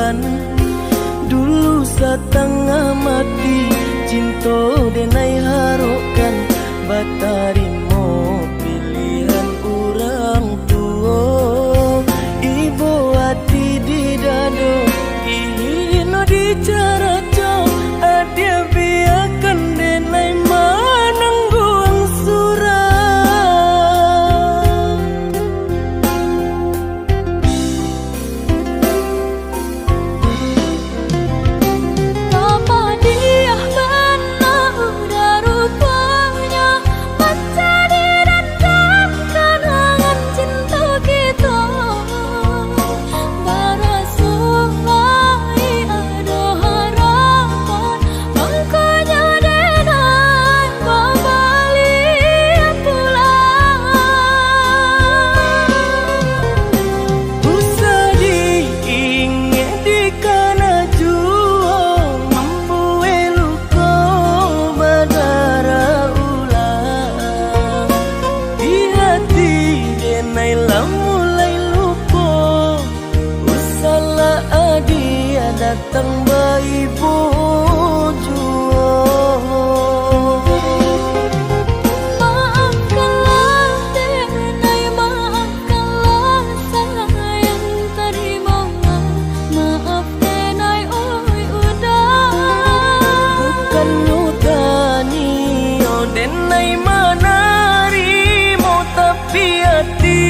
sisokan dulu setengah mati cinta denai harokan batarimo pilihan orang tua ibu hati di dado ino di cara cong adia biarkan denai manangguang surah datang bayi bojo maafkanlah denai maafkanlah sayang terima maaf denai oi udah bukan nyutani oh denai manari mau tapi hati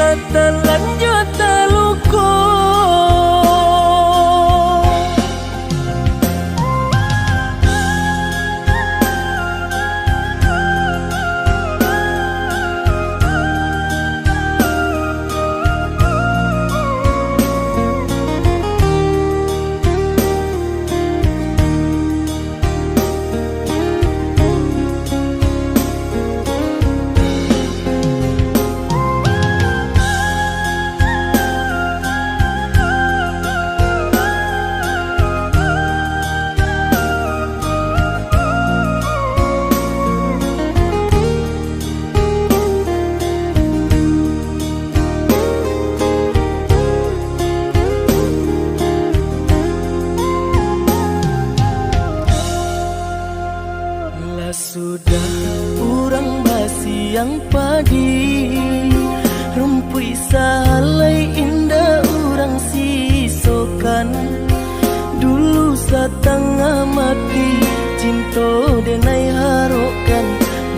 latalan jota luko sudah urang basi yang padi rumpui salai indah urang sisokan dulu setengah mati cinta denai harokan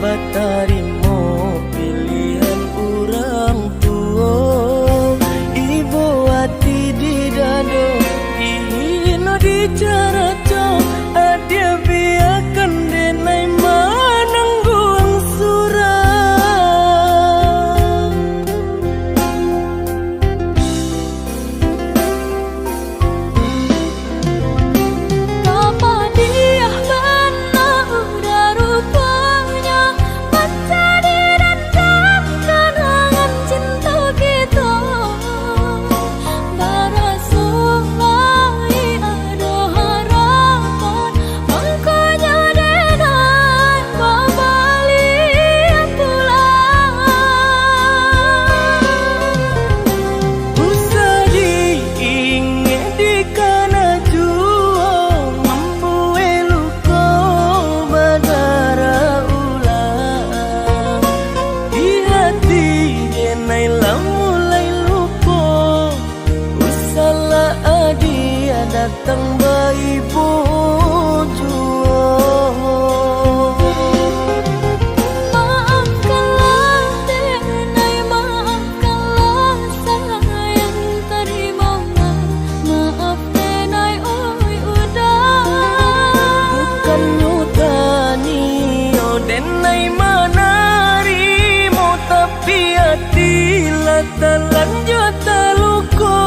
batarimo pilihan urang tua ibu hati di dado ino di cara cong adia biarkan denai manangguang surah apa dia benar udah rupanya baca di dalam kenangan cinta kita barasuai ada harapan makanya denai babalik pulang usah diingat di kana jua mampu eluko badara ulang di hati denai mulai lupo usala adia datang bayi bojo maafkanlah denai maafkanlah sayang terima maaf denai oi udah bukan nyutani oh denai manari mau tapi hati latalan jota luko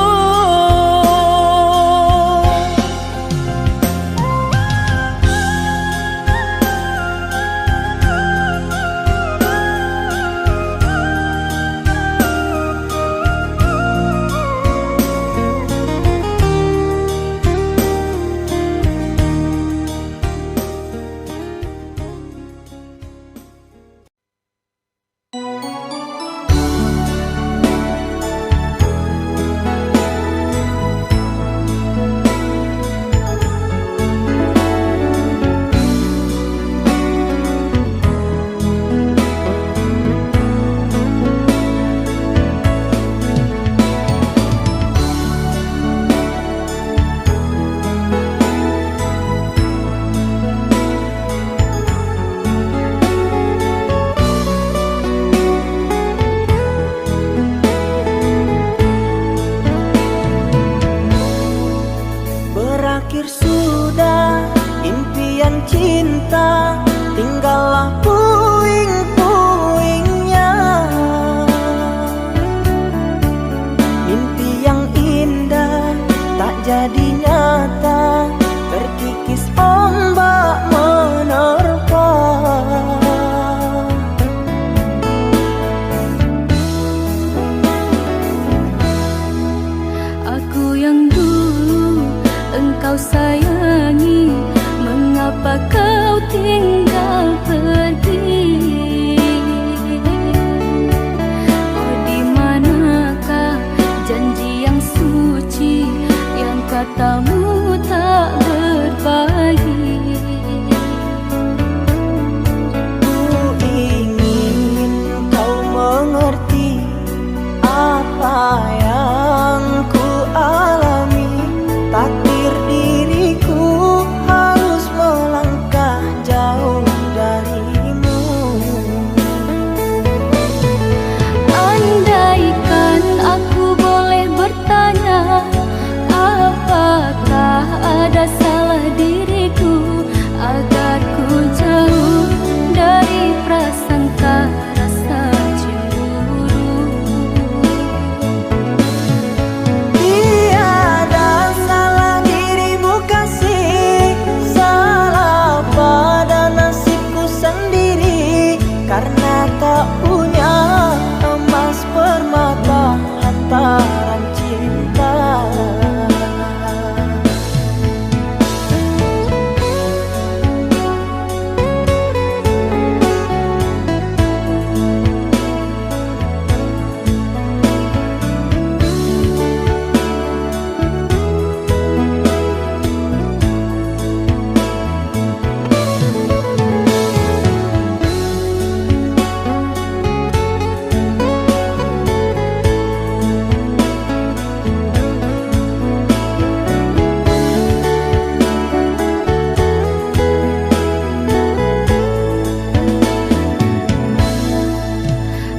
jadi nyata, terkikis ombak menerpa. Aku yang dulu engkau sayangi, mengapa kau tinggal pergi? Oh, di manakah janji yang suci yang katamu tak berbagi? Ku ingin kau mengerti apa yang ku alami. Takdir diriku harus melangkah jauh darimu. Andaikan aku boleh bertanya, apakah ada salah diriku agar ku jauh dari prasangka rasa cemburu? Tiada salah dirimu kasih, salah pada nasibku sendiri, karena tak punya emas permata hantaran cinta.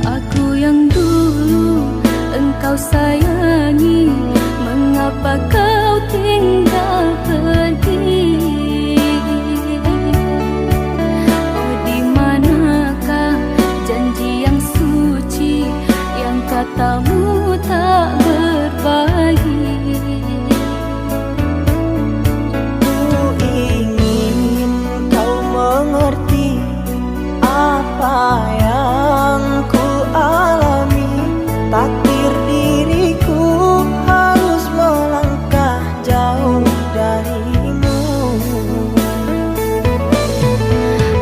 Aku yang dulu engkau sayangi, mengapa kau tinggal pergi? Oh, di manakah janji yang suci yang katamu tak berbagi? Ku ingin kau mengerti apa yang ku alami. Takdir diriku harus melangkah jauh darimu.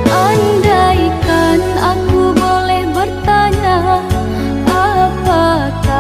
Andaikan aku boleh bertanya, apakah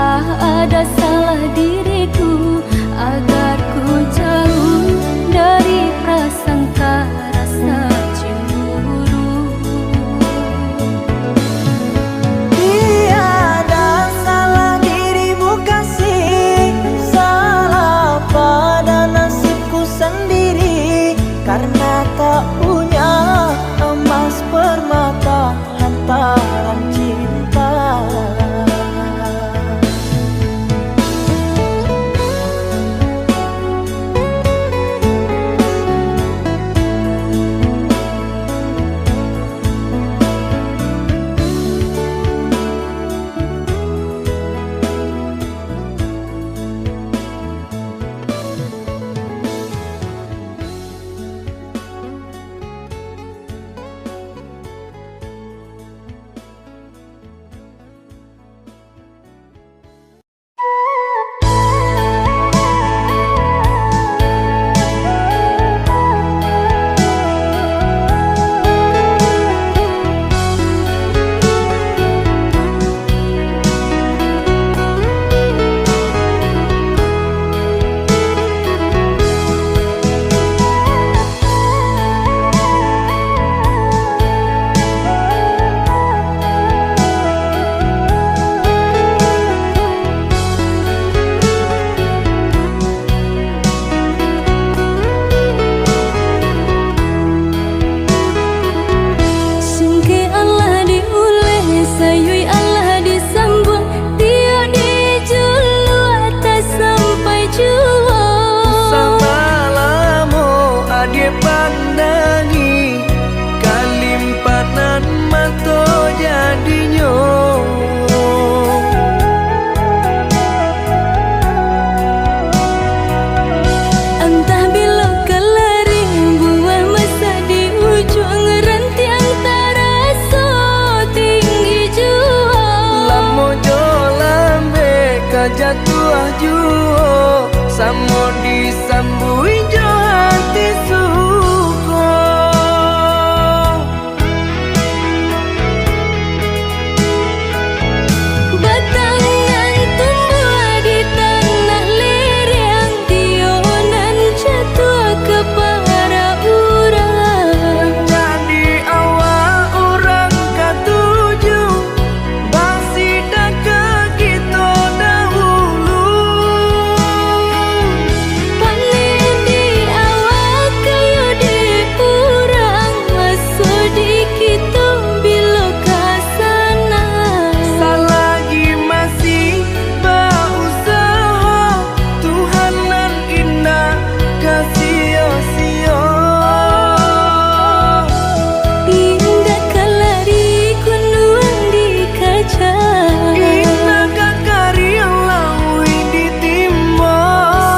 disambui jo hati suko. Batangan tumbuh di tanah lereng, tionan jatuh ke para urang. Jadi awal orang katuju basida ke kita dahulu. Panen di awal kayu di urang, masuk di kita bila kasana. Selagi masih berusaha, Tuhan nan indah kasih-sia. Indah kalari kunuang di kaca, Indah karya lawi ditimba.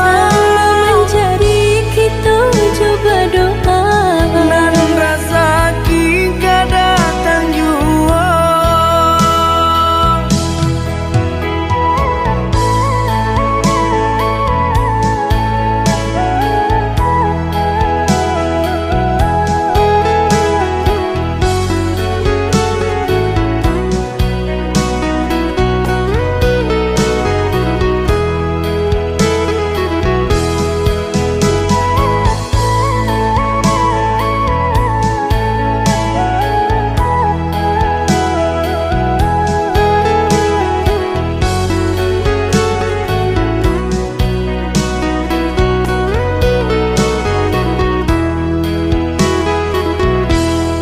sama mencari kita coba doa. Nan rasa kita datang jua.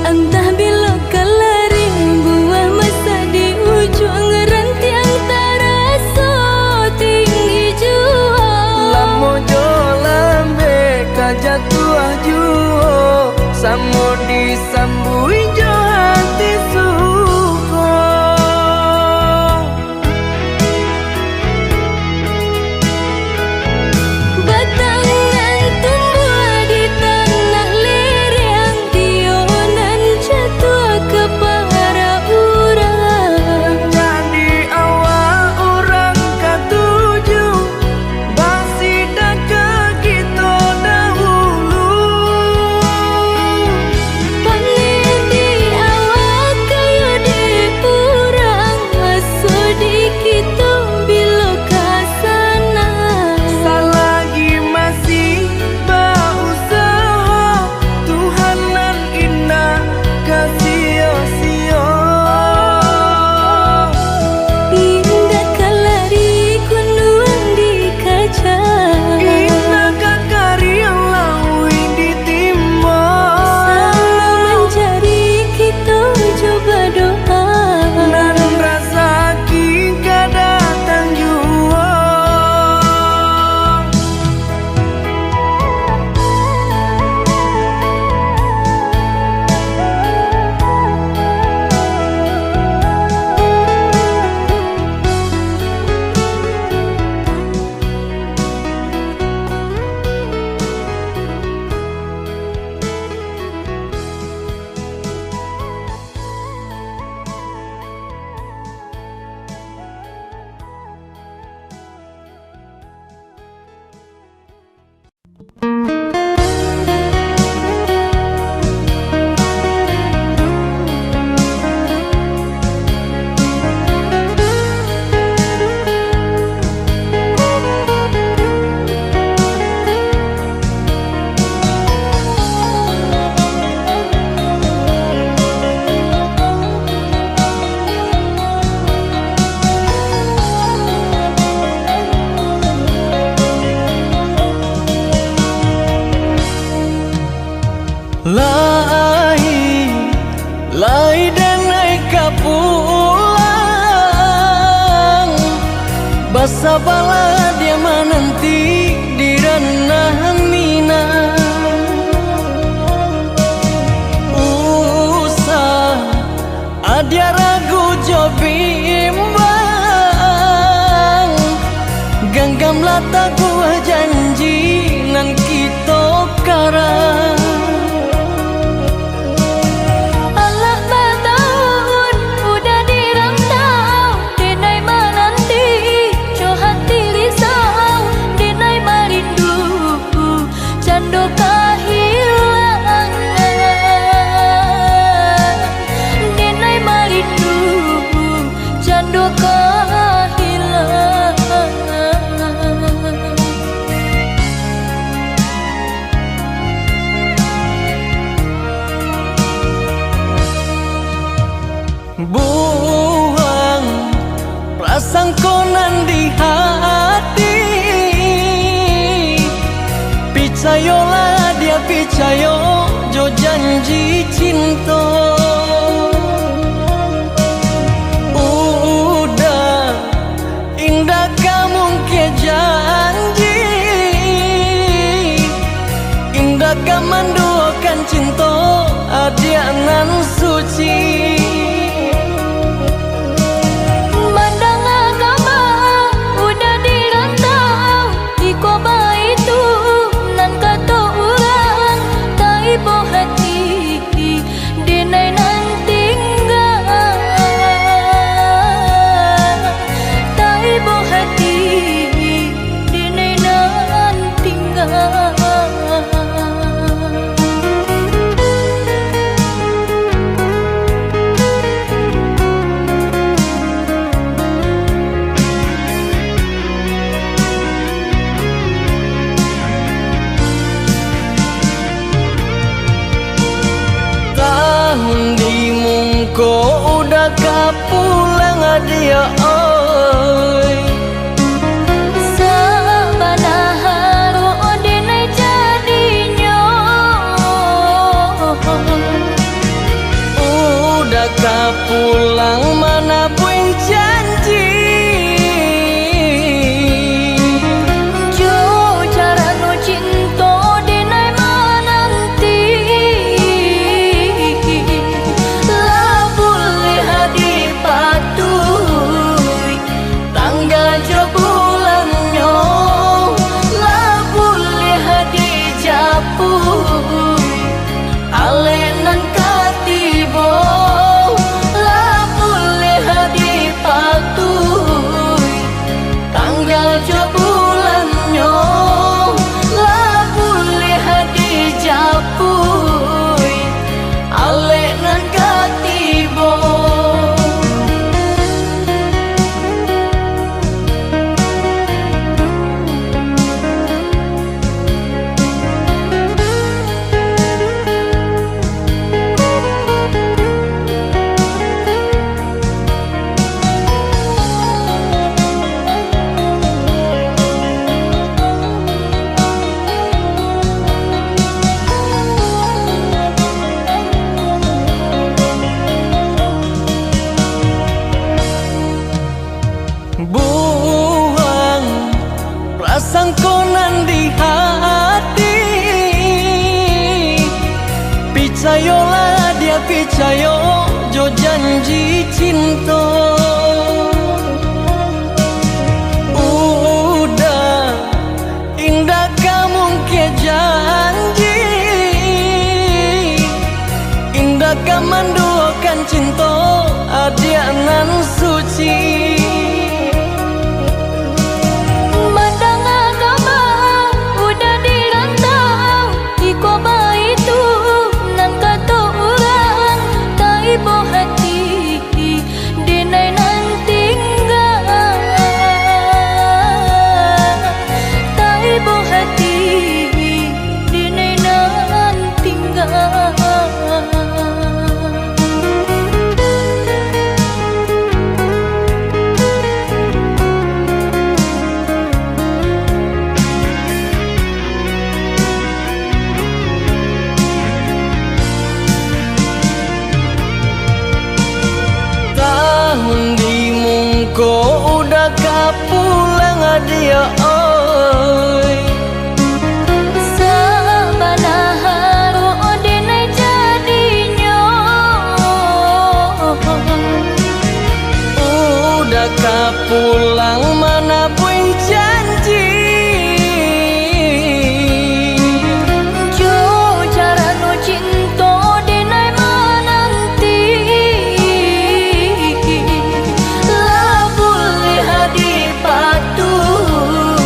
Entah bila kalari buah masa di ujung rantiang terasa tinggi jua. Lamo jo lambe kajatuh juo, samo disambui jo hati suko. Batangan tumbuh di tanah lereng, tionan jatuh ke para urang. Jadi awal orang katuju basida ke kita dahulu. Panen di awal kayu di urang, masuk di kita bila kasana. Selagi masih berusaha, Tuhan nan indah kasih-sia. Indah kalari kunuang di kaca, Indah karya lawi ditimba. sama mencari kita coba doa. Nan rasa kita datang jua. Lai dan naik kapulang, basa bala dia menanti di ranah mina. Usah adia ragu jo bimbang, genggam lata gua janji nan kita karang. Allah bertahun udah dirantau, denai menanti, jo hati Picayolah dia picayo jo janji cinta. Udah indah kamu ke janji, indah kamandukan cinta adia nan suci. Mandang agama udah dirantau di koba itu nan kata orang tak ibu hati dinai nan tinggal, tak ibu hati dinai nan tinggal. Ko udah kapulang dia oi, Sabana haru dinai jadinya. udah kapulang mana buing janji. Jo cara nu cinta dinai mananti, lah boleh hadi patuh tanggal jo bulannya, lah boleh hadi japuh alenan katibo, lah boleh hadi patuh tanggal jo bulannya, lah boleh hadi japuh alenan katibo. Buang prasangkonan di hati, picayolah dia picayo jo janji cinta. Udah indah kamu ke janji, indah kamandukan cinta adia nan suci. Mandang agama udah dirantau di koba itu nan kata orang tak ibu hati dinai nan tinggal, tak ibu hati dinai nan tinggal. Ko udah kapulang dia oi, Sabana haru dinai jadinya. udah kapulang mana buing janji. Jo cara nu cinta dinai mananti, lah boleh hadi patuh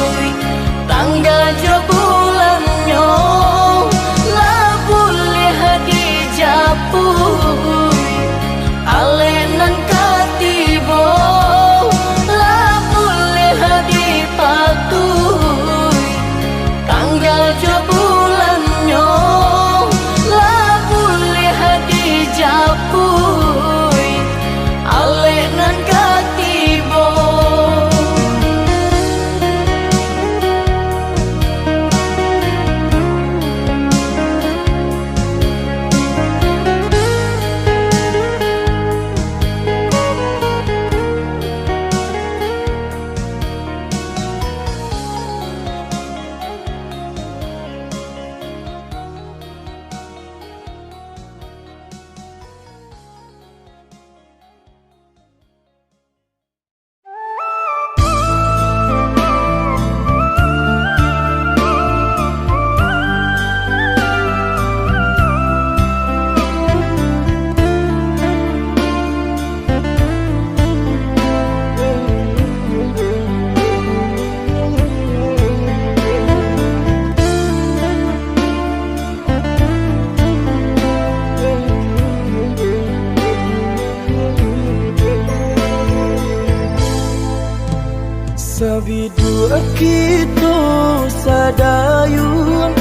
kita sadayun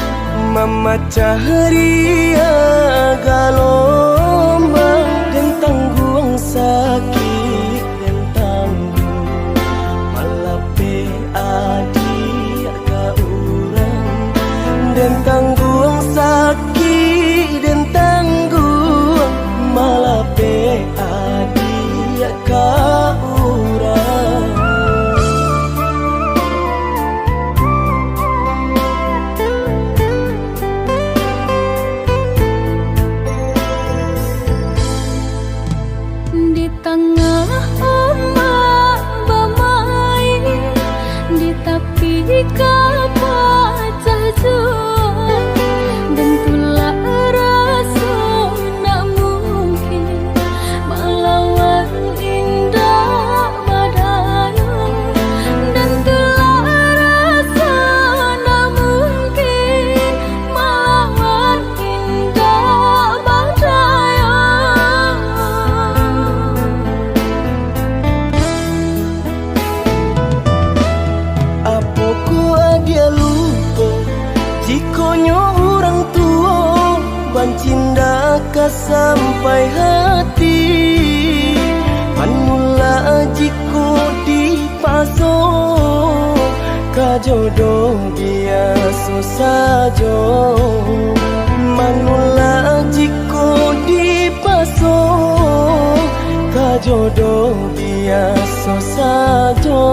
memecah ria galombang dan tanggung sakit dan tanggung malape adik ka urang dan tanggung sakit dan tanggung malape adik ka urang. Di tengah ombak bermain, di tepi kapal jauh, dan tulah rasa nak mungkin melawan indah badai, dan tulah rasa nak mungkin melawan indah badai. Dia lupa jikonyo orang tua bancinda ka sampai hati panula jiko di paso ka jodoh biasa saja manula jiko di paso ka jodoh biasa saja.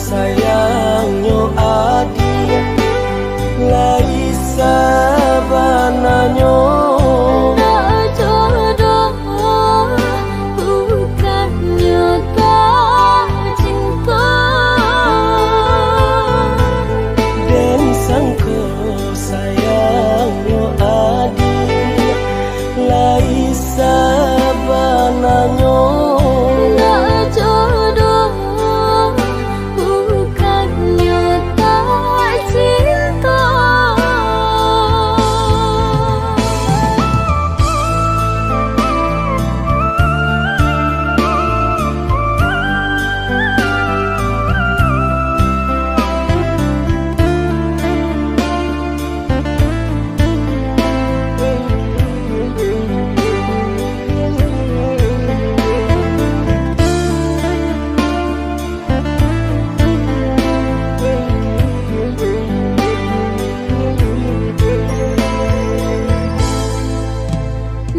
Sayangnya adik lai sabananya Tak jodoh bukannya tak cinta, dan sangko sayangnya adik lai sabananya.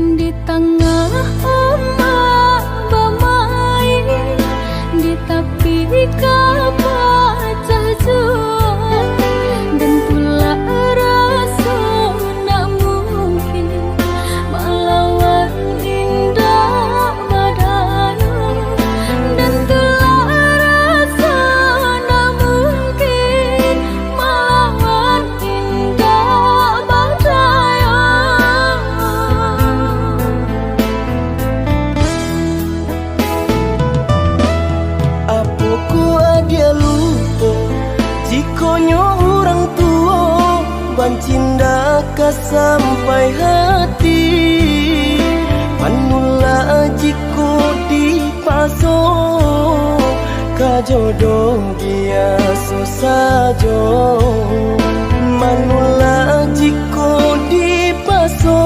di tengah ombak bermain, di tepi kapal jauh, dan pula rasa nak mungkin melawan indah badai, dan pula rasa nak mungkin melawan indah badai. Dia lupa jikonyo orang tua bancinda ka sampai hati panula jiko di paso ka jodoh biasa saja manula jiko di paso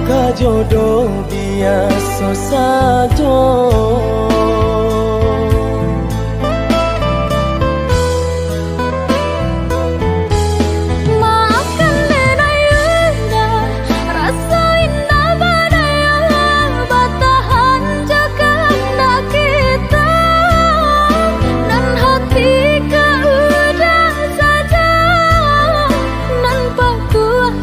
ka jodoh biasa saja. Kuah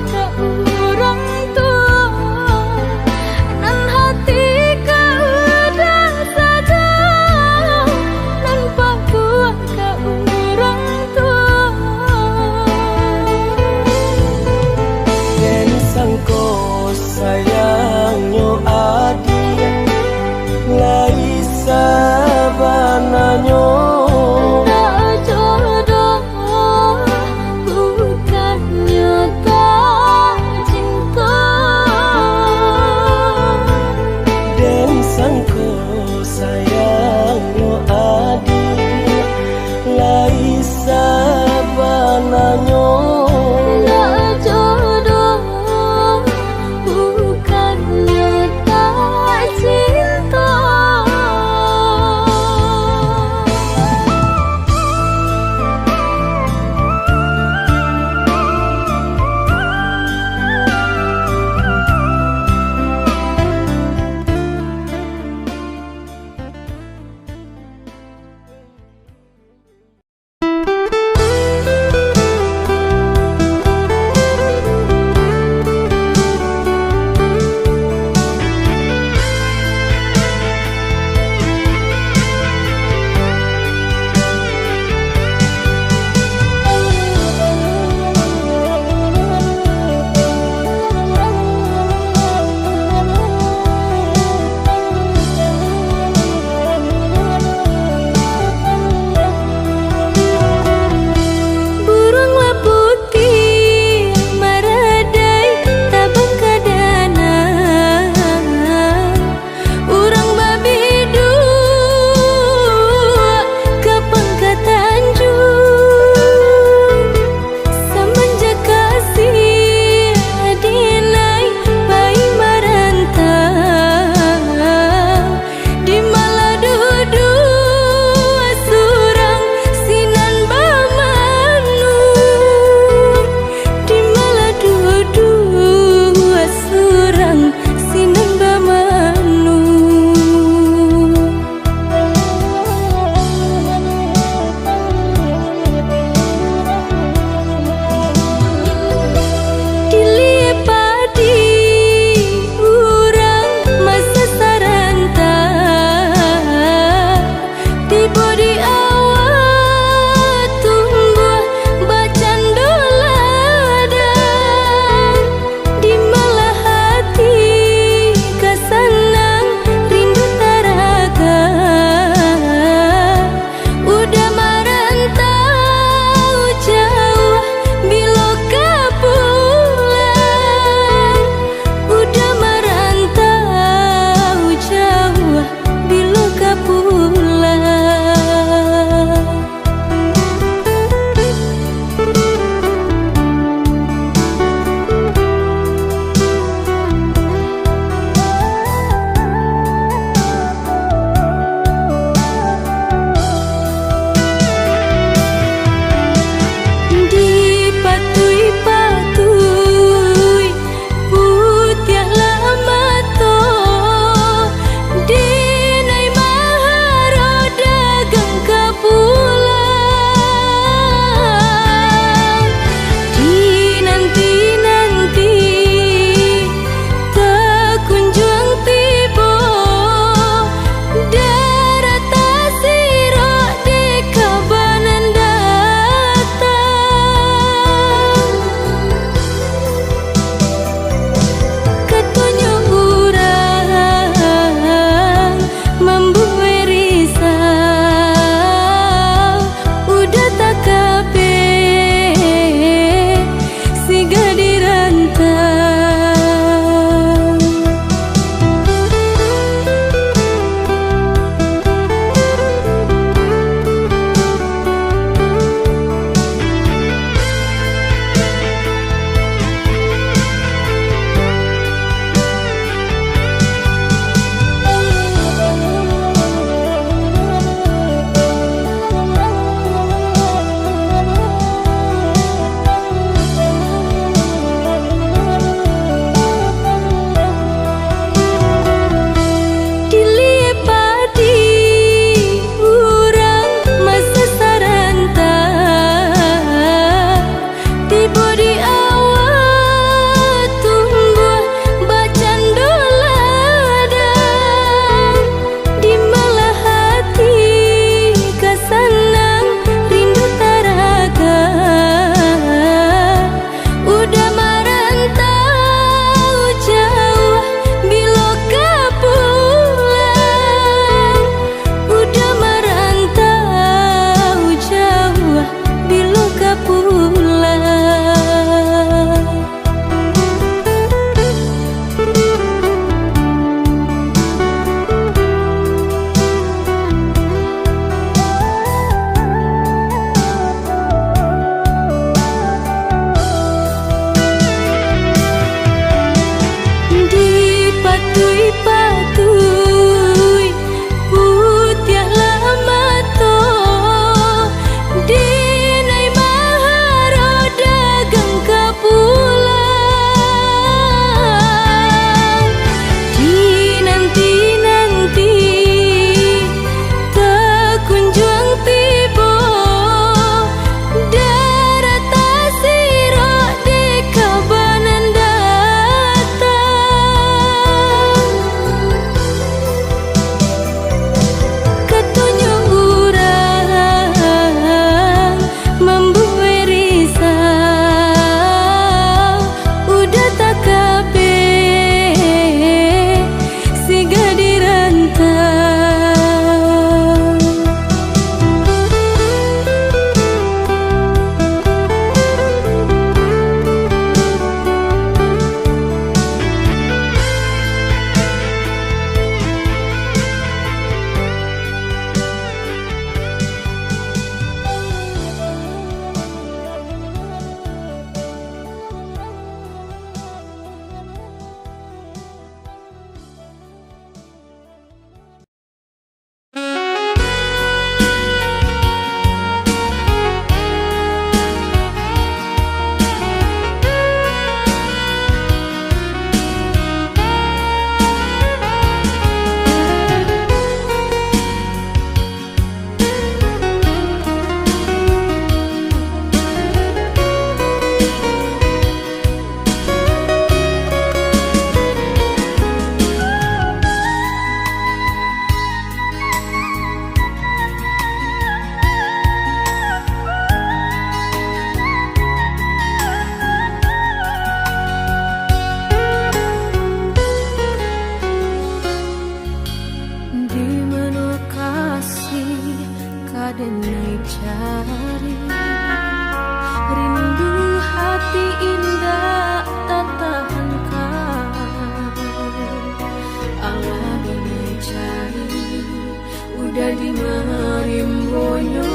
di marimbonyo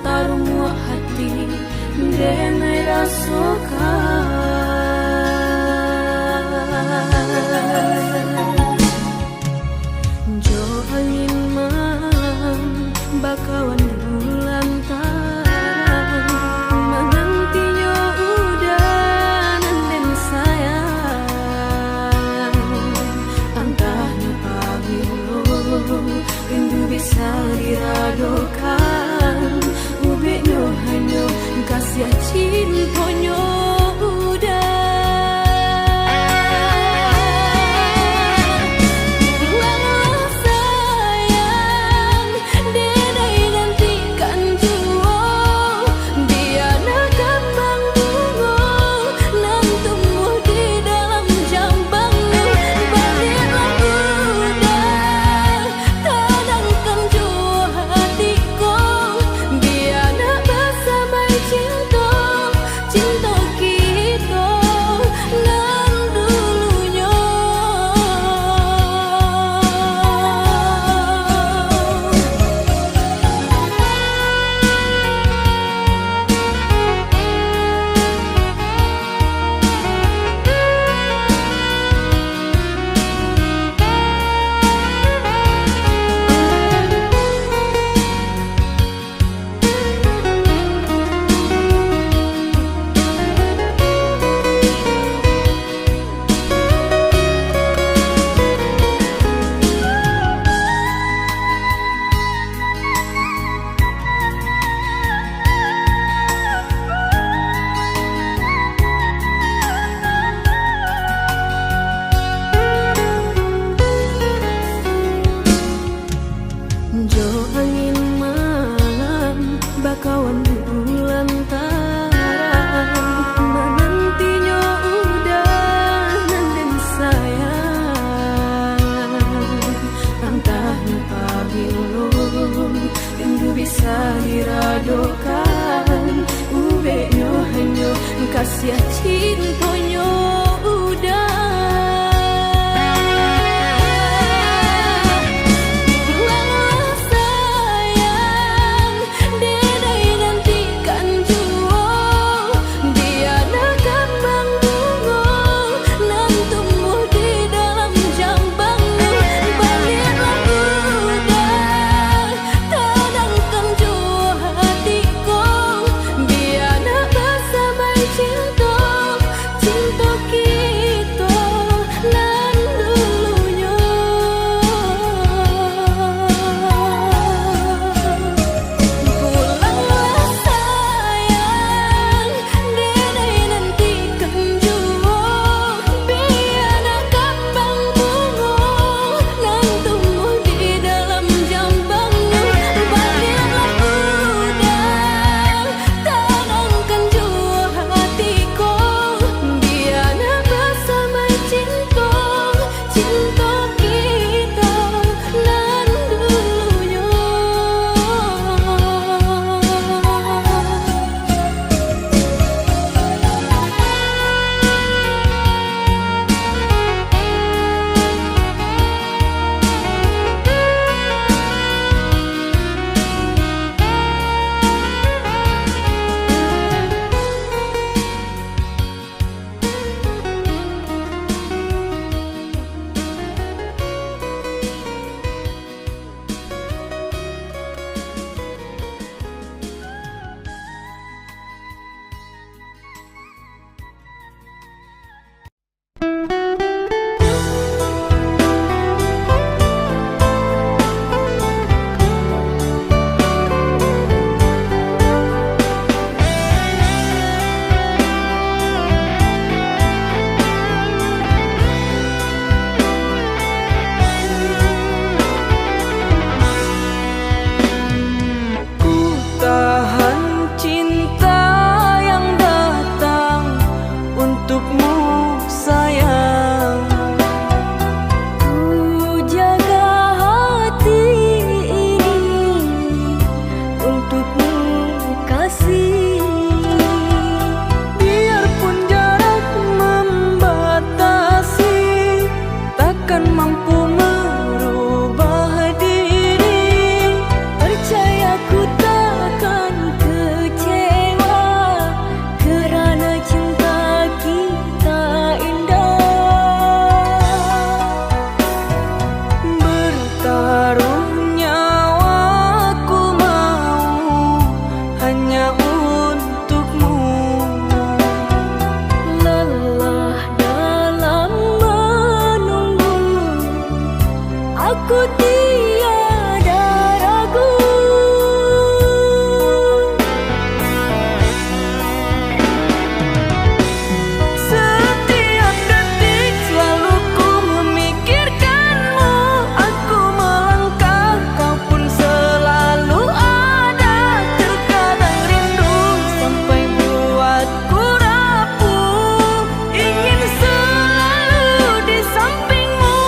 taruh muak hati denai rasokan jo angin mam bakawan bulan taran menantinya udah dan sayang antahnya pabilo rindu bisa diradokan ubeknya hanya kasih cintonyo jo angin malam bakawan bulan taran menantinya udah dan sayang antahnya pabilo rindu bisa diradokan ubeknya hanya kasih cintonyo udah cinta aku tiada ragu. Setiap detik selalu ku memikirkanmu. Aku melangkah, kau pun selalu ada. Terkadang rindu sampai buatku rapuh, ingin selalu di sampingmu.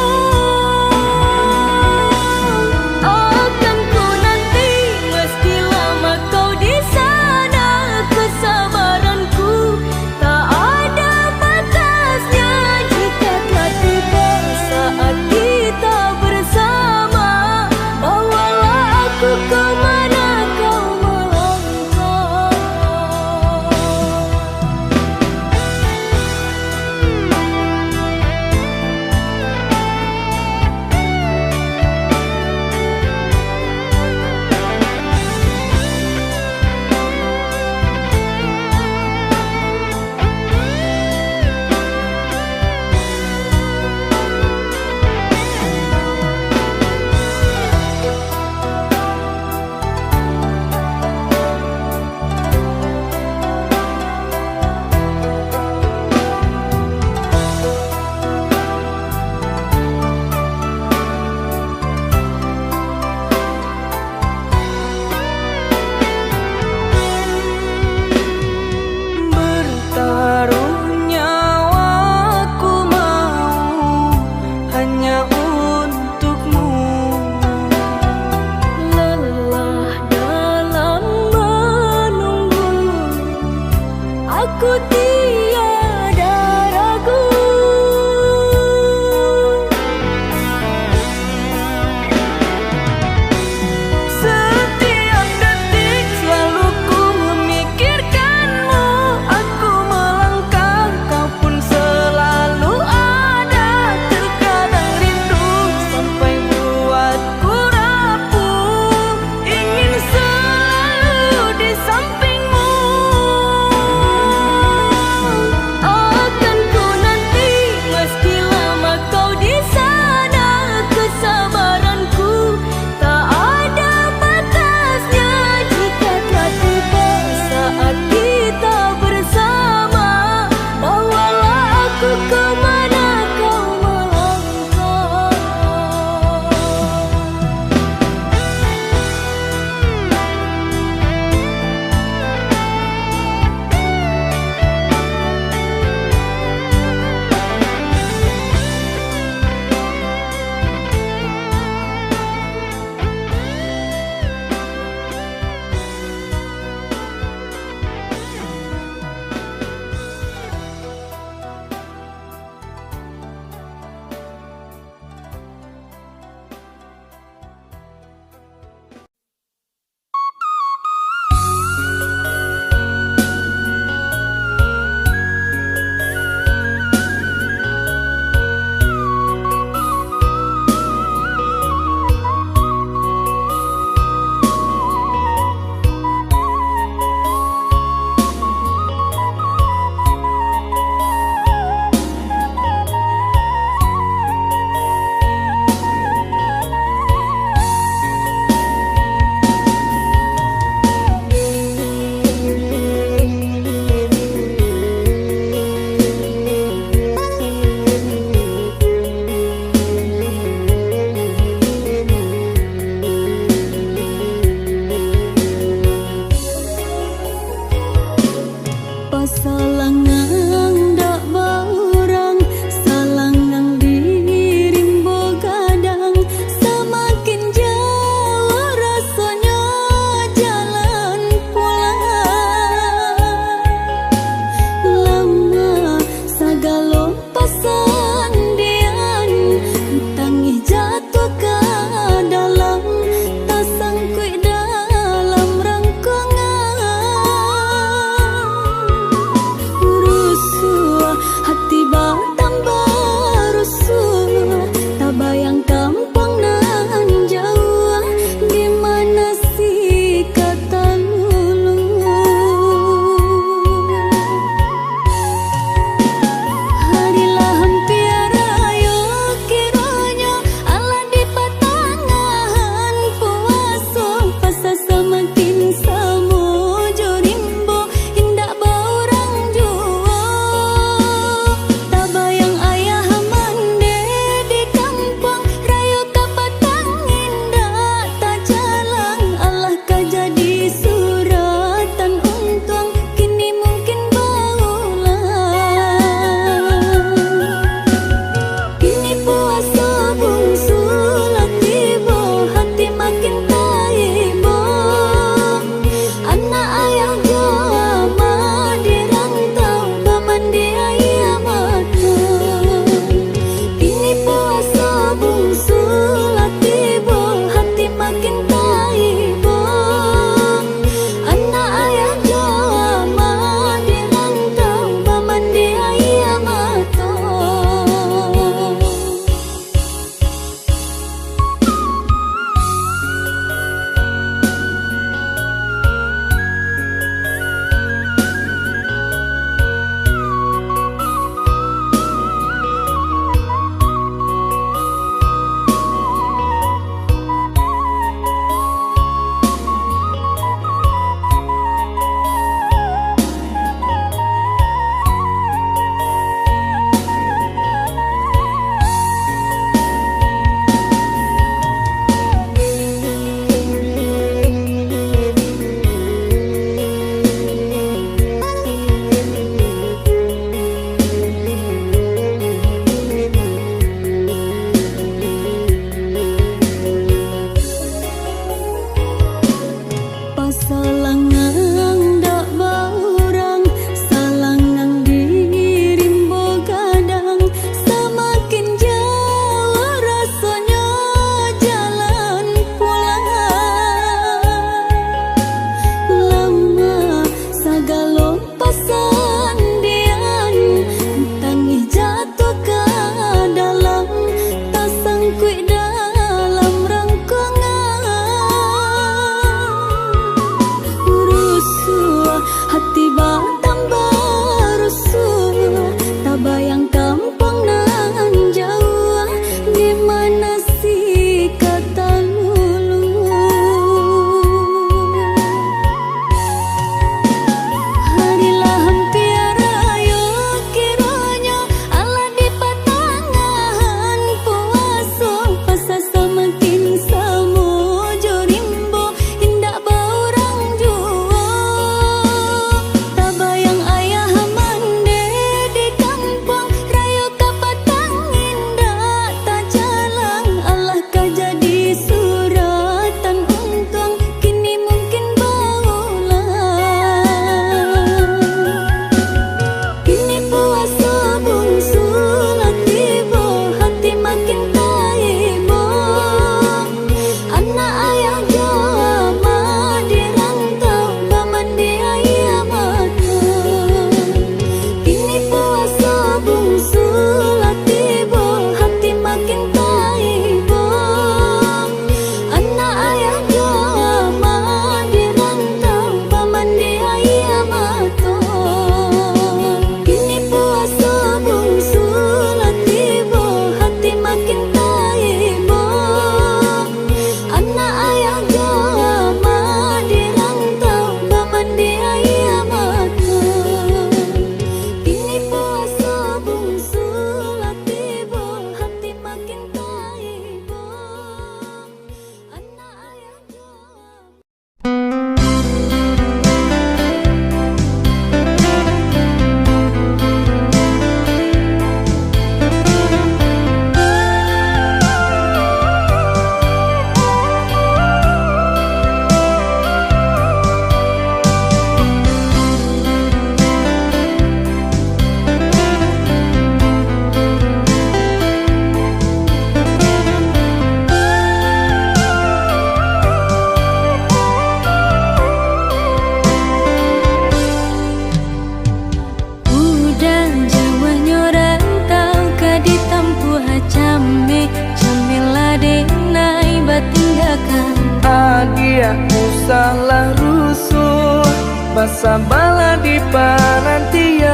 denai batindakan Adia usahlah rusuh Basa bala di panantian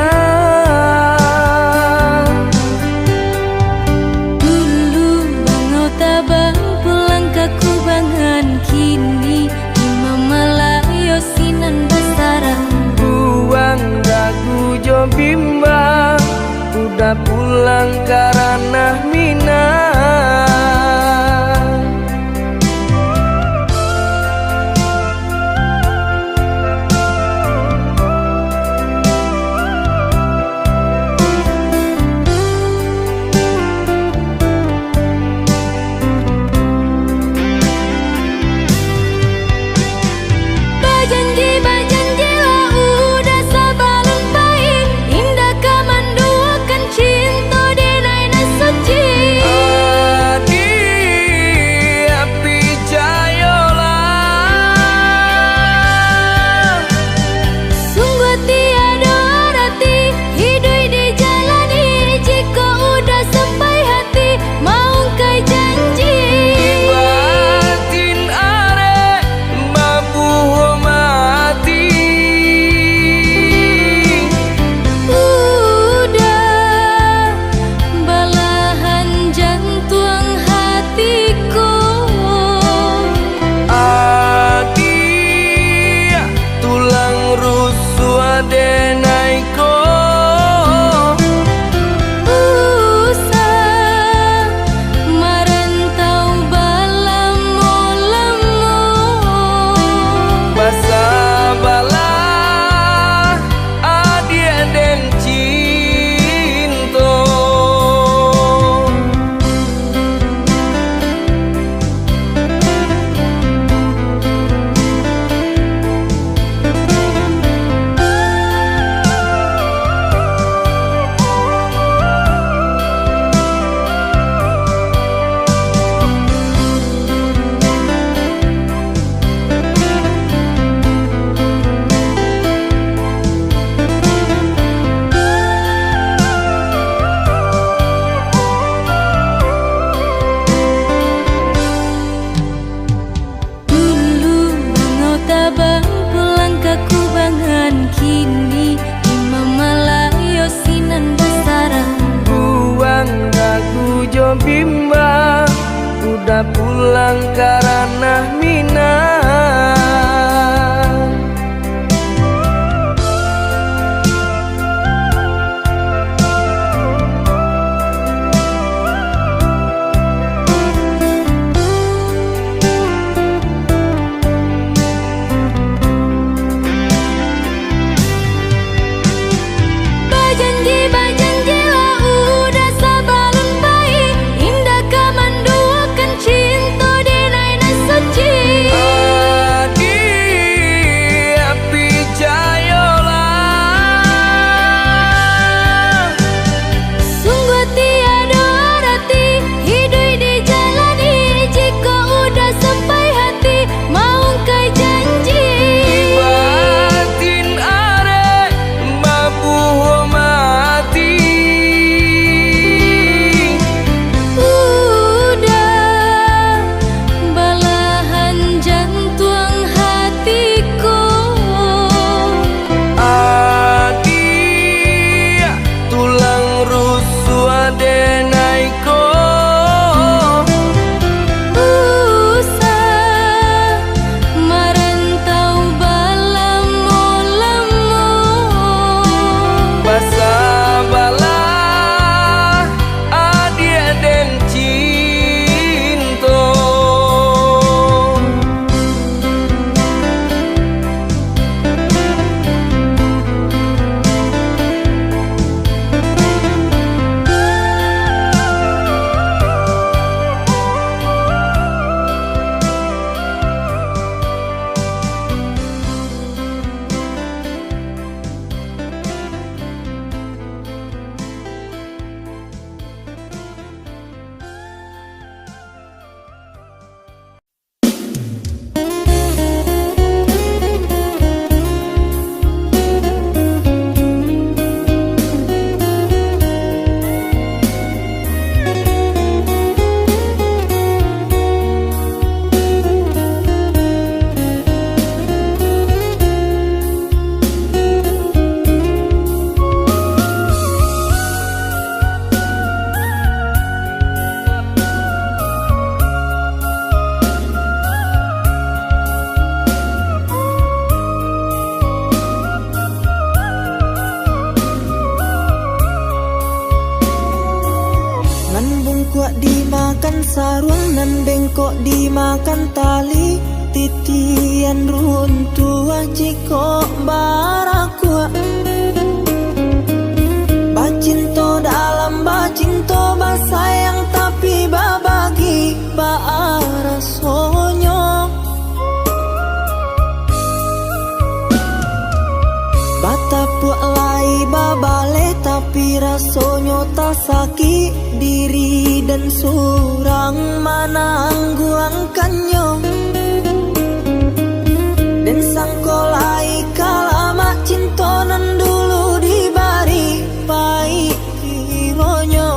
Dulu bangau tabang pulang ke kubangan Kini imam malayo sinan basarang Buang dagu jo bimbang Udah pulang karena Minang Bajanji lah udah sabalun baik Indah kamanduakan cinta denai na suci Adia pijayolah Sungguh tiada arti hidup dijalani Jika udah sampai hati mau kai janji Batin are mabuh mati Udah balahan jantung hatiku Adia tulang rusuk adenaiko Usah merantau balamo-lamo Basa bala adia den cinta Dulu bangau tabang pulang ke kubangan Kini imam malayo sinan basarang Buang dagu jo bimbang Udah pulang karena Minang Bajanji lah udah sabalun baik Indah kamanduakan cinta denai na suci sarung nan bengkok dimakan tali, titian runtuh jiko barakua. Bacinto dalam bacinto basayang tapi babagi baarasonyo. Batapuk lai babale tapi rasonyo tak sakit diri dan surang manangguangkannya. Dan sangkolai kalama cintonan dulu dibari pai kironyo.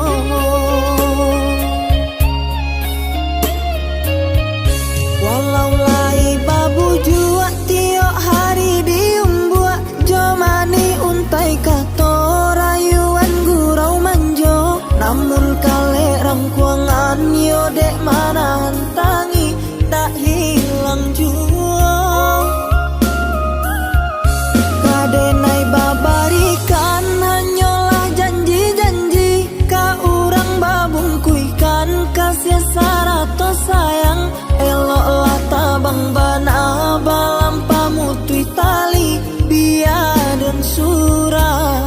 Walau lai babu jua tiok hari diumbuak, jomani untai kato rayuan gurau manjo. Namun kale rangkuangan yo dek mana hantangi tak hilang jua. Kadenai babarikan hanyalah janji-janji, ka urang babungkuikan kasih sarato sayang. Eloklah tabang bana balam pamutui tali biar dan surah.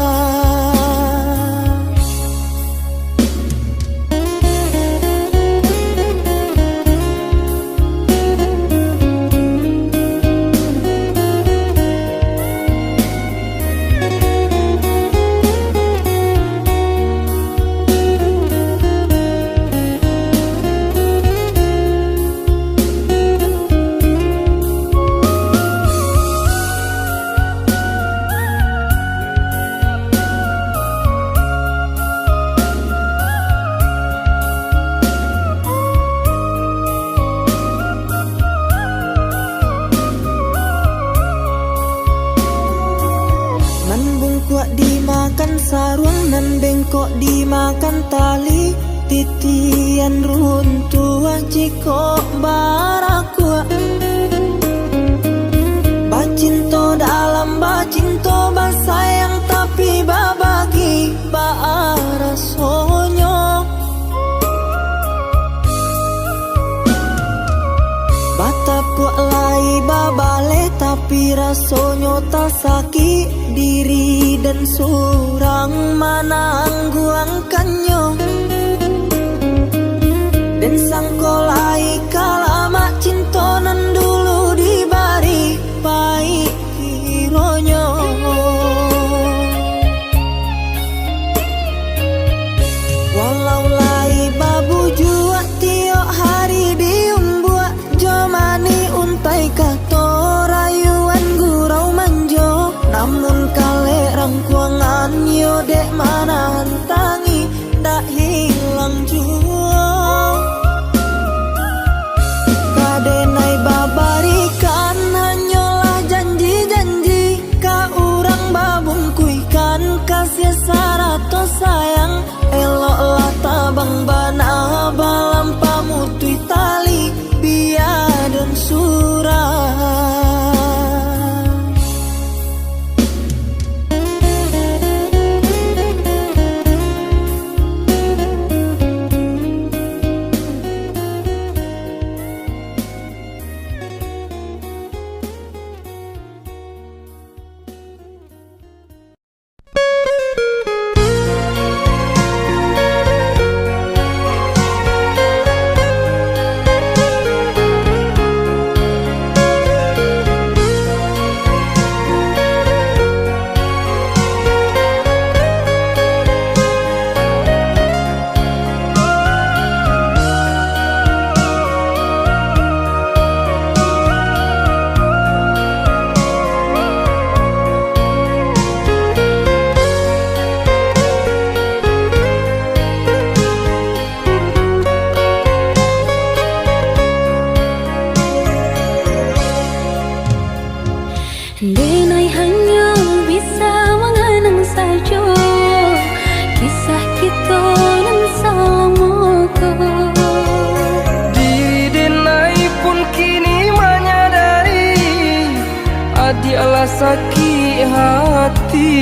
Sarung nan bengkok dimakan tali, titian runtuh jiko barakua. Bacinto dalam bacinto basayang tapi babagi baarasonyo. Batapuk lai babale tapi rasonyo tak sakit diri dan surang manangguangkannya. Dan sangkolai kalama cintonan dulu dibari pai kironyo. Walau lai babu jua tiok hari diumbuak, jomani untai kato rayuan gurau manjo. Namun kale rangkuangan yo dek mana hantangi tak hilang jua. Kadenai babarikan hanyalah janji-janji, ka urang babungkuikan kasih sarato sayang. Eloklah tabang bana balam pamutui tali biar dan surah. Denai hanya bisa mengenang saja kisah kita dan salamuku. Diri Denai pun kini menyadari Adialah sakit hati.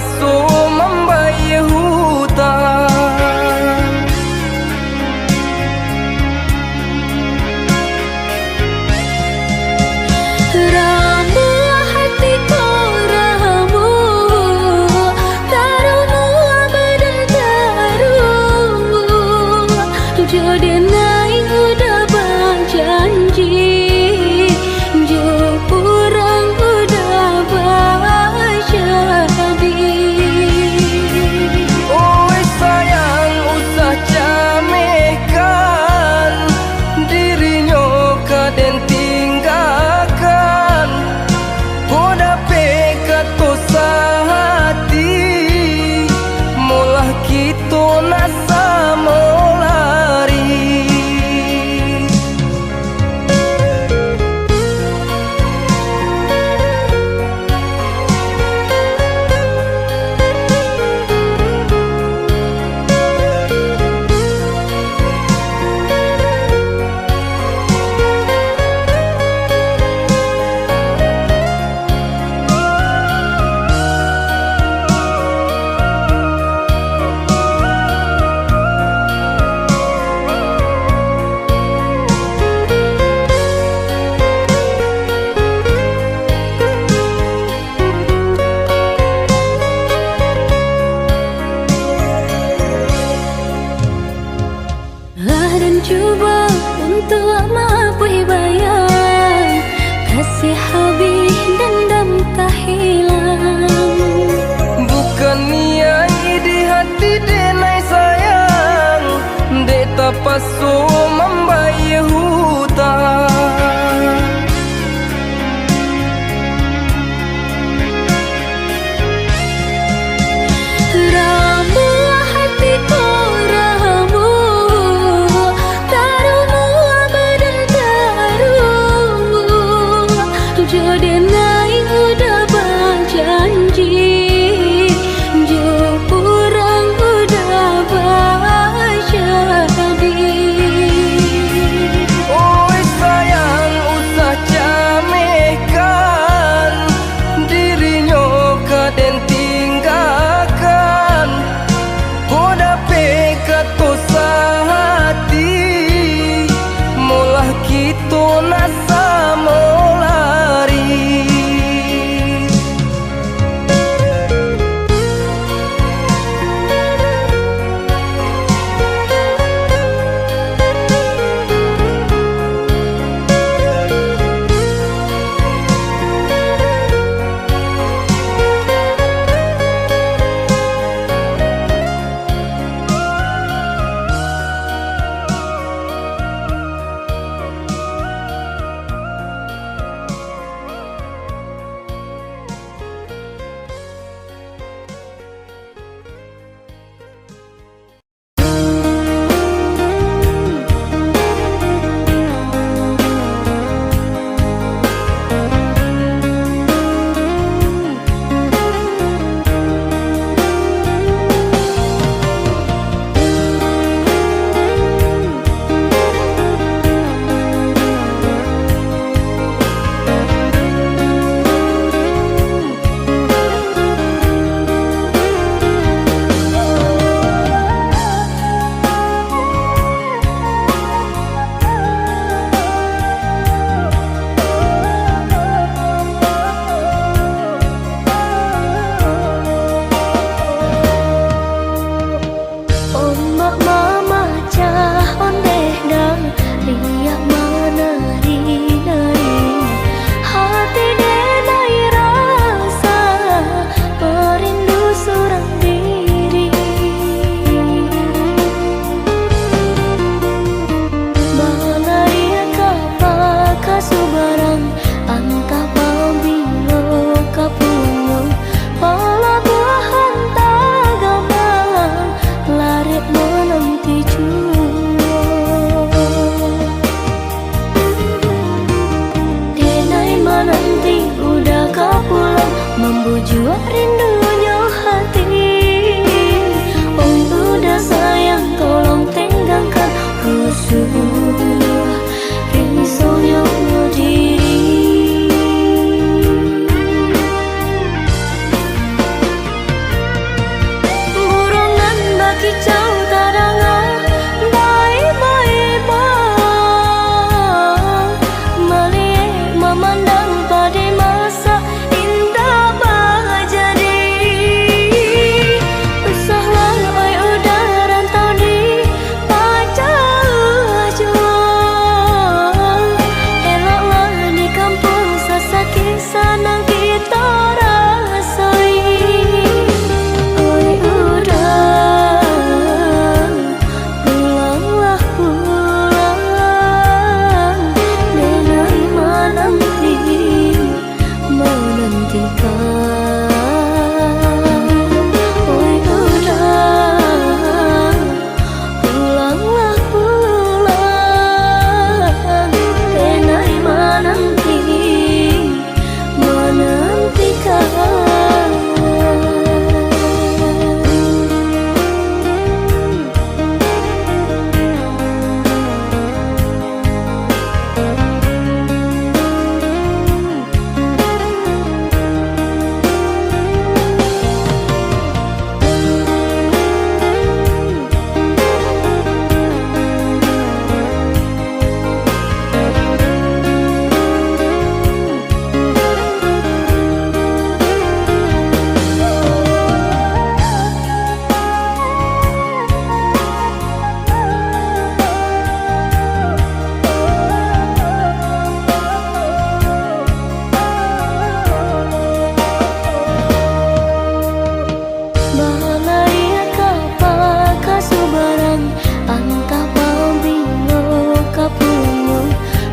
paso membayar hutang. Ramu hatiku ramu, taruhmu abadan taruh. Jodenai udah berjanji, jo orang udah berjadi. Oi sayang usah camekan, dirinya kaden tinggalkan. Poda pekat tosa hati, molah kita nasa molari. Dan coba untuk maafkan bayang, kasih habis dendam tak hilang. Bukan niai di hati denai sayang, dek tak paso membayar hutang. Ramu hatiku ramu, taruhmu abadan taruh. Jodenai udah berjanji, jo orang udah berjadi. Oi sayang usah camekan, dirinya kaden tinggalkan. Poda pekat tosa hati, molah kita nasa molari.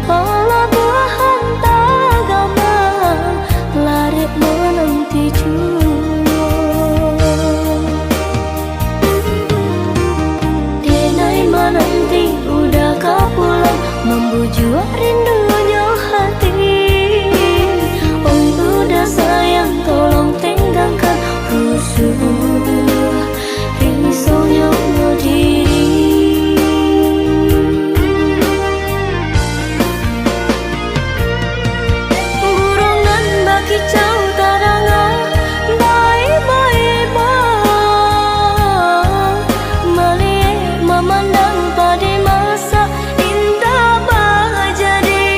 pelabuhan Tagama, larik menanti jua. Denai menanti udah kau pulang, membujuk rindunya hati. Oh udah sayang, tolong tinggalkan rusuh risaunya diri. Burongan bagi jauh tarangan, baik-baik melihat memandang pada masa indah bah jadi.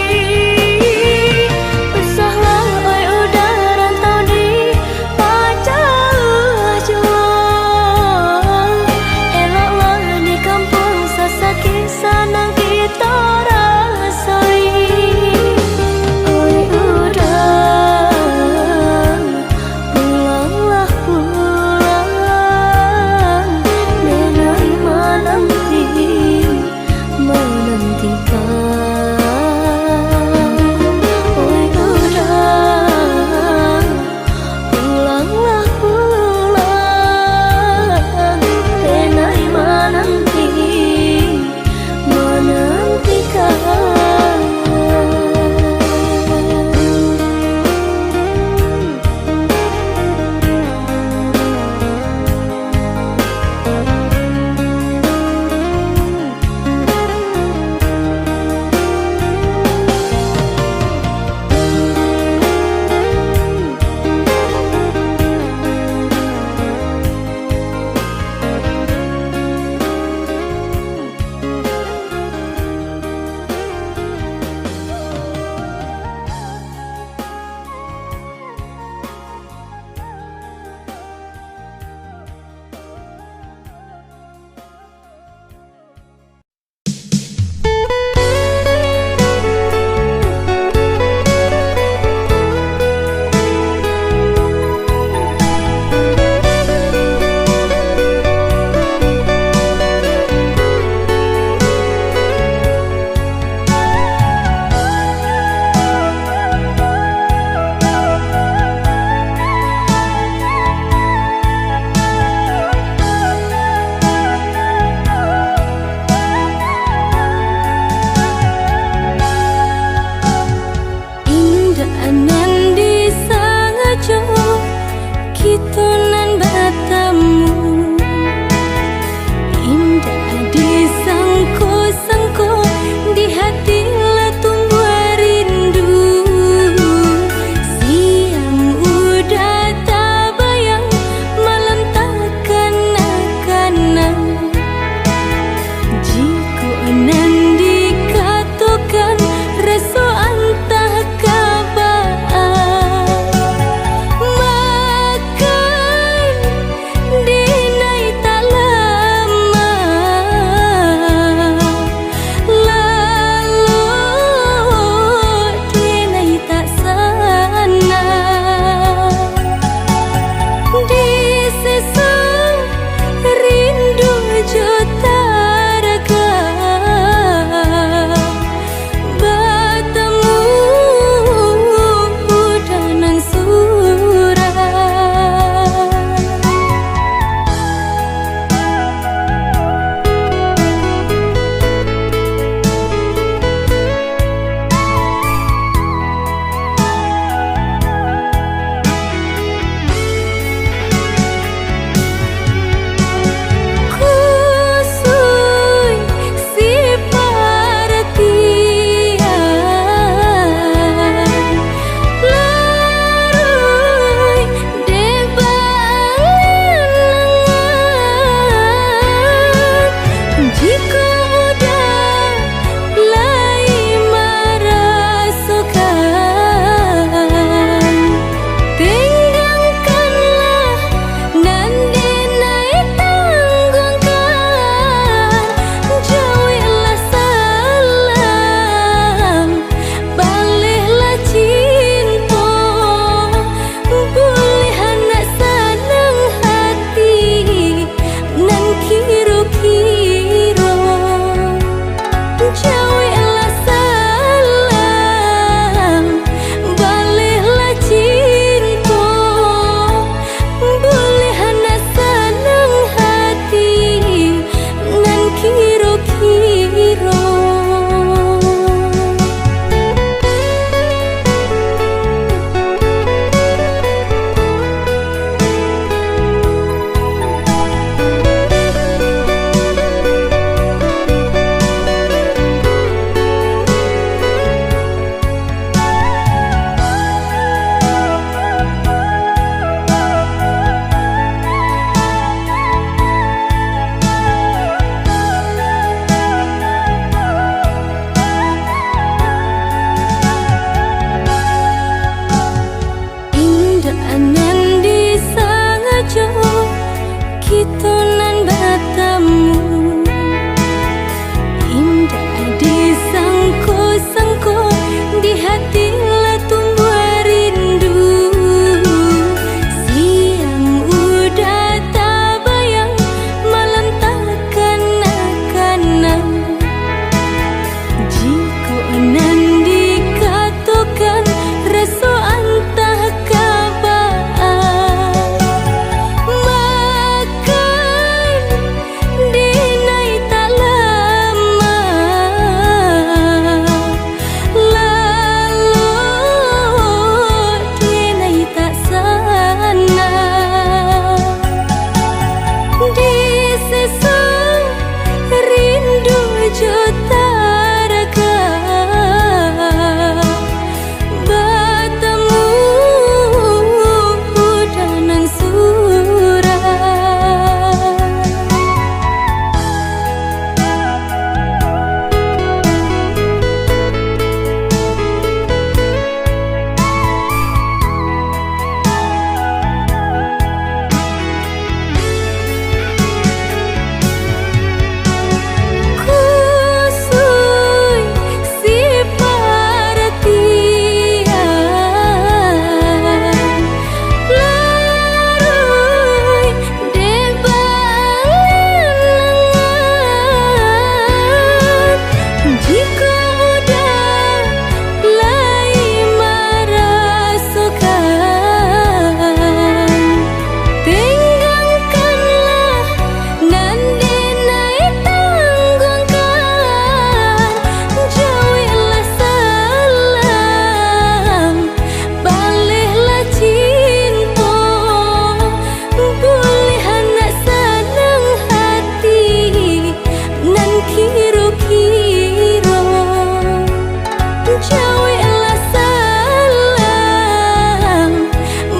Jauhilah salam,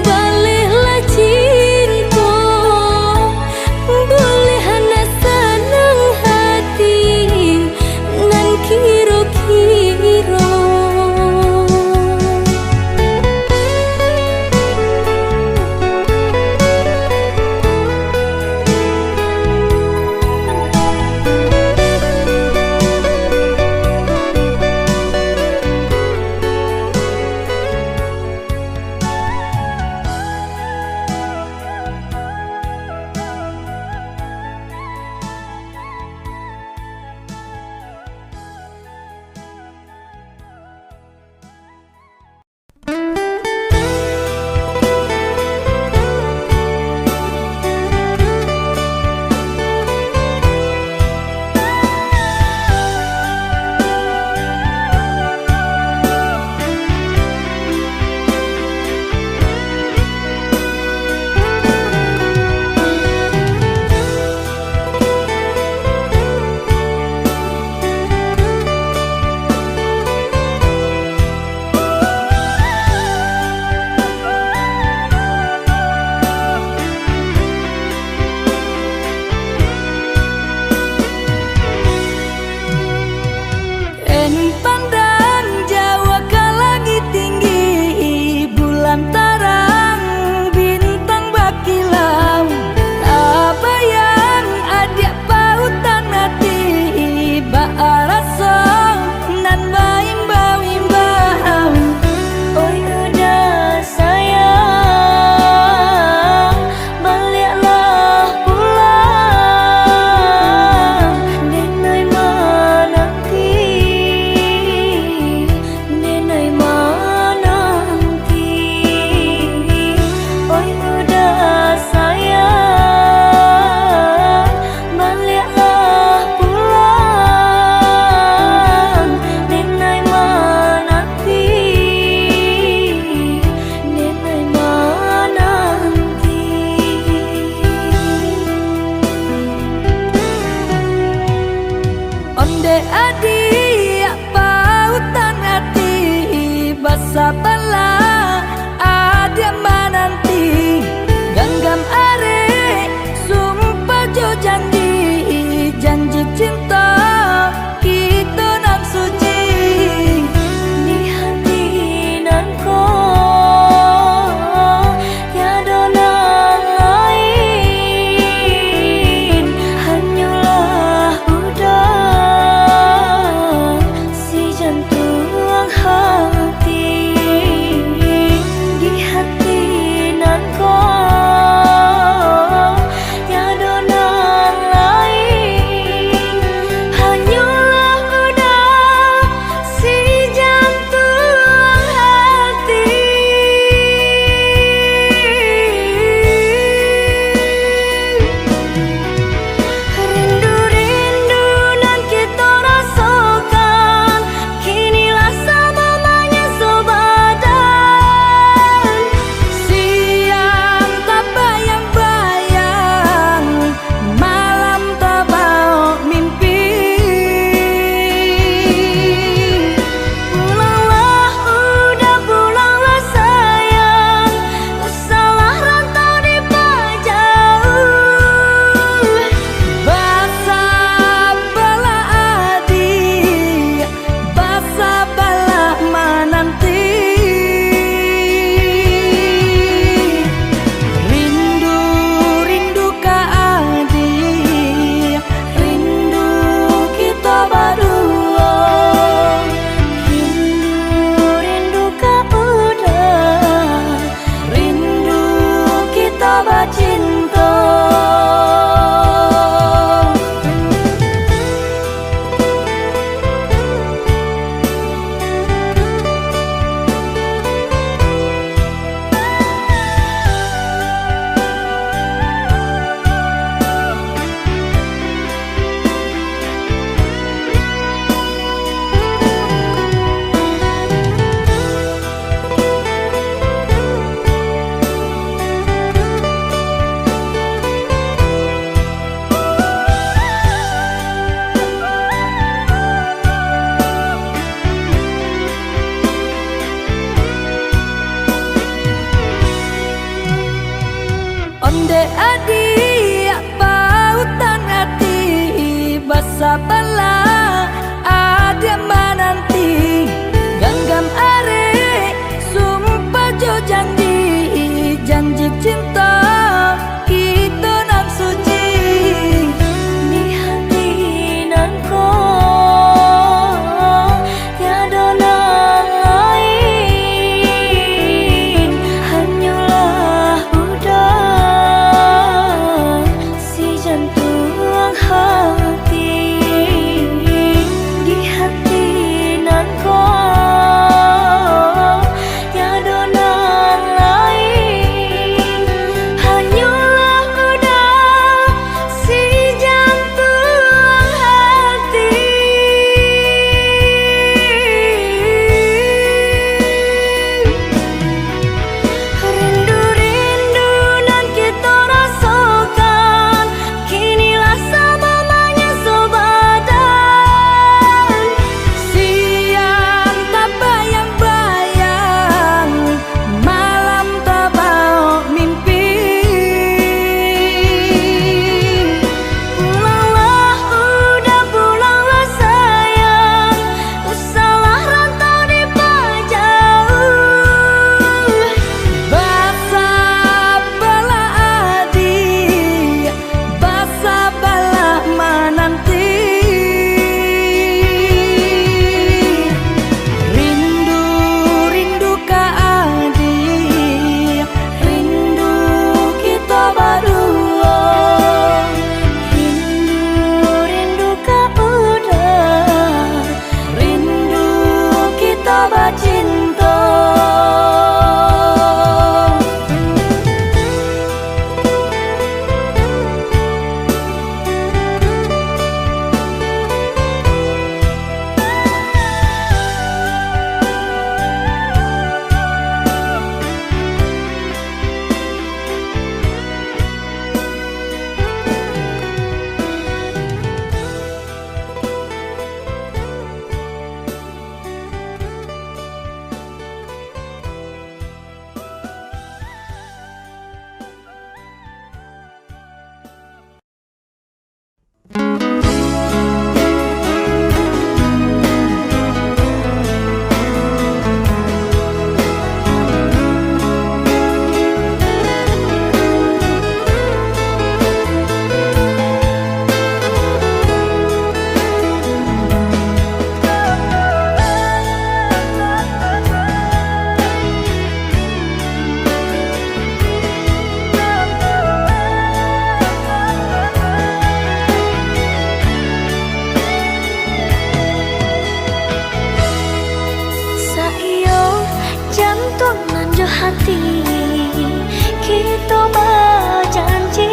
balihlah cinta, boleh hana senang hati nan kiro-kiro. Adik pautan hati basabalah adik menanti genggam are sumpah jo janji cinta kita nan suci di hati nan ko tiada nan lain hanyalah budak si jantung hati. Dek adik pautan hati basa bala ada menanti genggam are sumpah jo janji cinta kita nan suci di hati nan ko tiada nan lain hanyalah udah si jantung hati di hati nan ko tiada nan lain hanyalah udah si jantung hati. Rindu-rindu nan kita rasakan kinilah samamanya sobadan siang tak bayang-bayang malam tak bau mimpi pulanglah udah pulanglah sayang usahlah rantau di jauh basa bala adik basa bala menanti rindu ka adik rindu kita berdua rindu ka udah rindu kita bercinta. Saio jantung nan jo hati kita berjanji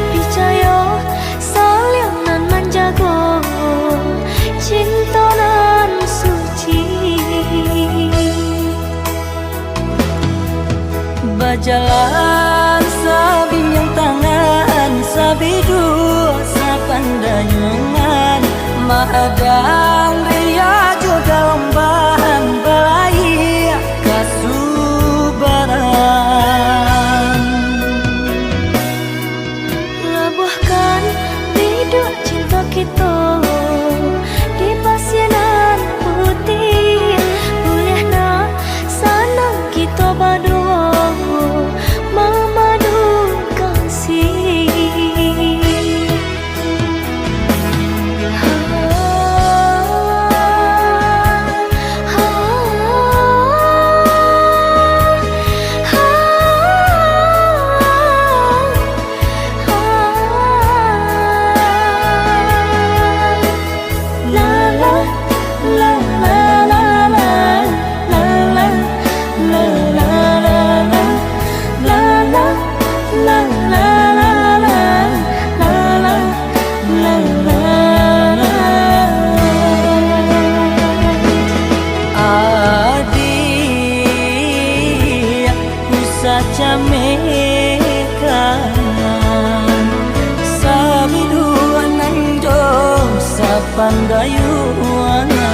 percaya saling nan menjaga cinta nan suci berjalan sabinyang tangan sabidu sapandayungan maadang ria juga lombahan belai kasubaran labuhkan biduk cinta kita di pasienan putih boleh nak sanang kita berdua memadukan kasih. Pandayuana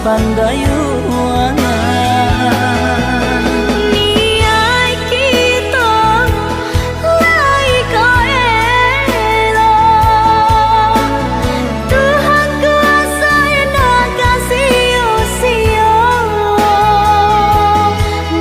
pandayuangan. Niai kita lai kaela, Tuhan kuasa yang nak kasih usia.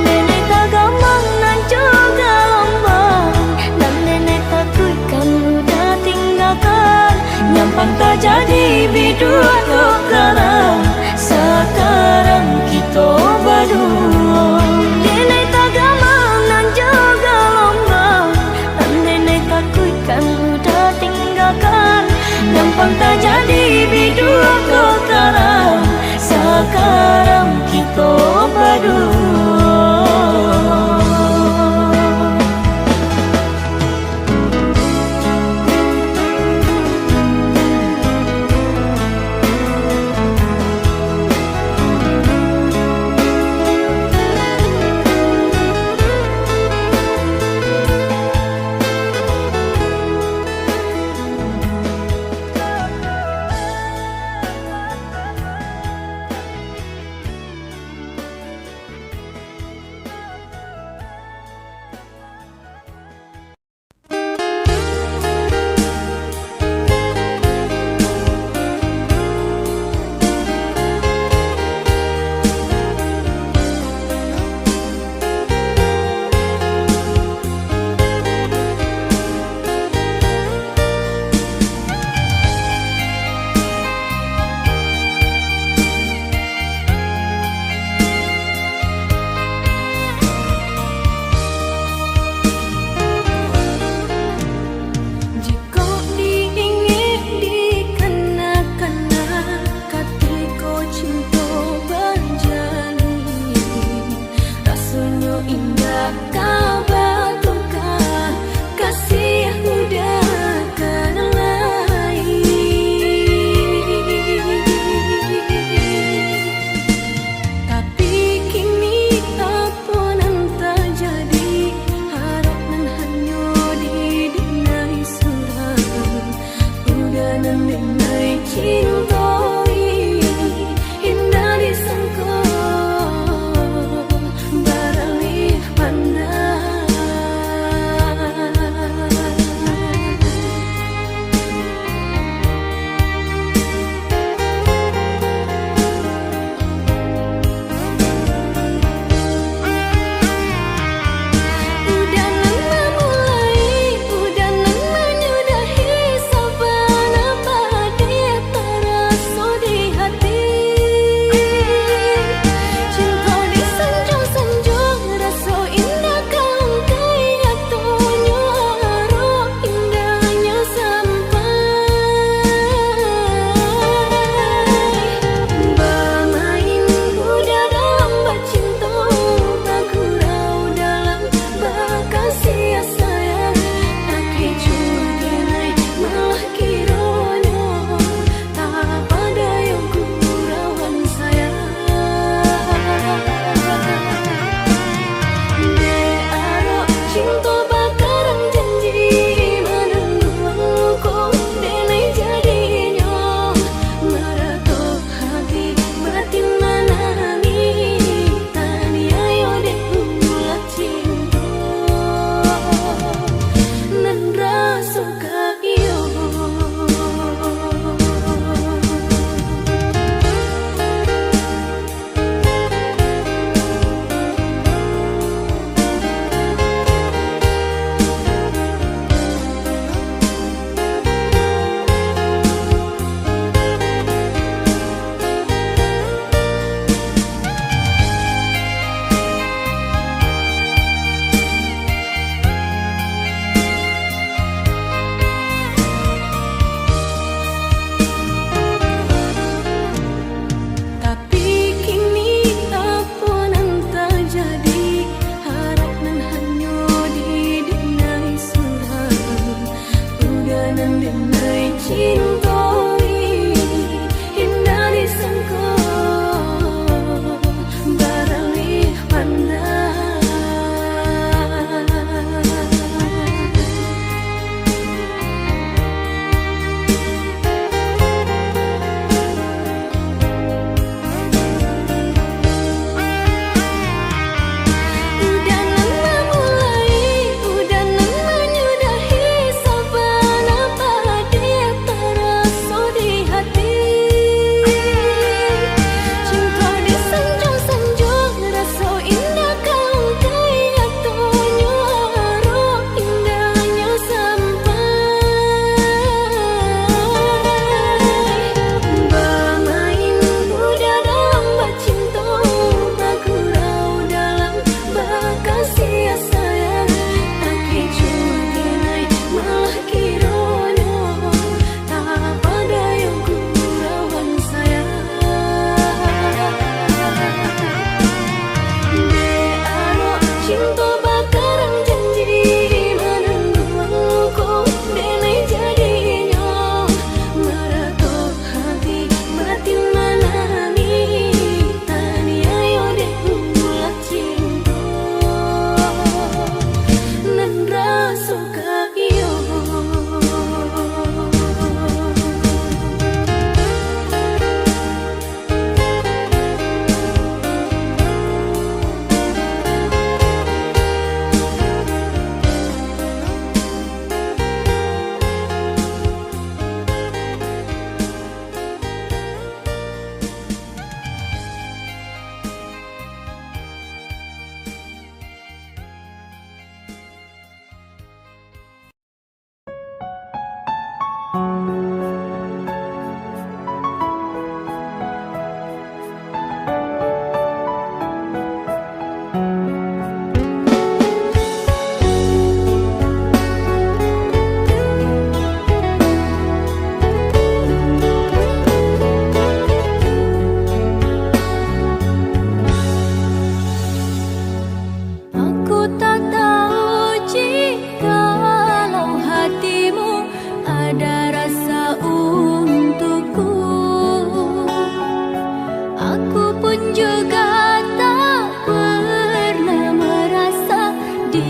Nenek tak gamang nan juga lombang, dan nenek takutkan udah tinggalkan. Nyampang tak jadi bidua sekarang, sekarang kita berdua. Nenek tak gamang nan juga lombang, dan nenek takutkan udah tinggalkan. Nyampang tak jadi bidua sekarang, sekarang kita berdua.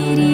diri